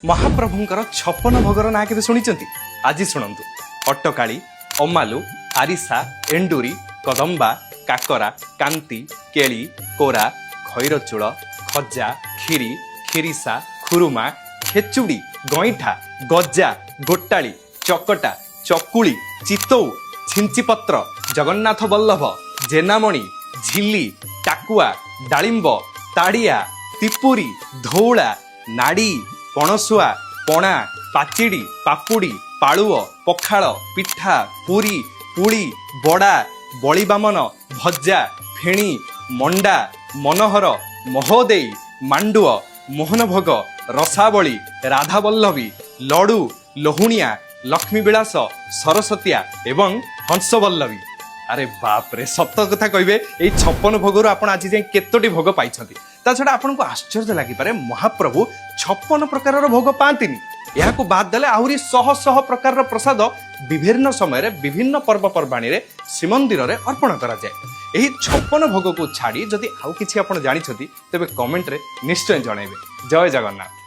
महाप्रभुंकर 56 भोगर ना के शुणी आज शुणु अट्टकाली अमालु आरिसा एंडुरी कदम्बा काकरा कांति केली कोरा खैरचूल खजा खीरी खीरिसा खुरुमा खेचुड़ी गईठा गजा गोटाली चकटा चकुली चितौ छिंचीपत्र जगन्नाथ बल्लभ जेनामणि झिल्ली टाकुआ डालिंब ताड़िया तिपुरी धौला नाड़ी पणसुआ पणा पाचिड़ी पापुड़ी पालुओ पखाल पिठा पूरी पुड़ी बड़ा बलिबामन भजा फेणी मंडा मनोहर महोदेई मांडुआ मोहनभोग रसावली राधावल्लभी लडू लोहुणिया लक्ष्मीविलास सरस्वतिया एवं हंसवल्लभी। अरे बाप रे सत कथा कहे ये 56 भोगर आप आज जाए केतोटी भोग पाई ता छड़ा आपन को आश्चर्य लगिपारे महाप्रभु 56 प्रकार भोग पाती यहाँ को बाद देले आहुरी शह शह प्रकार प्रसाद विभिन्न समय विभिन्न पर्वपर्वाणी रे श्रीमंदिर रे अर्पण करा जाए। यही 56 भोग को छाड़ी जदि आउ किछि आपण जानिछथि तेबे कमेंट रे निश्चय जणाइबे। जय जगन्नाथ।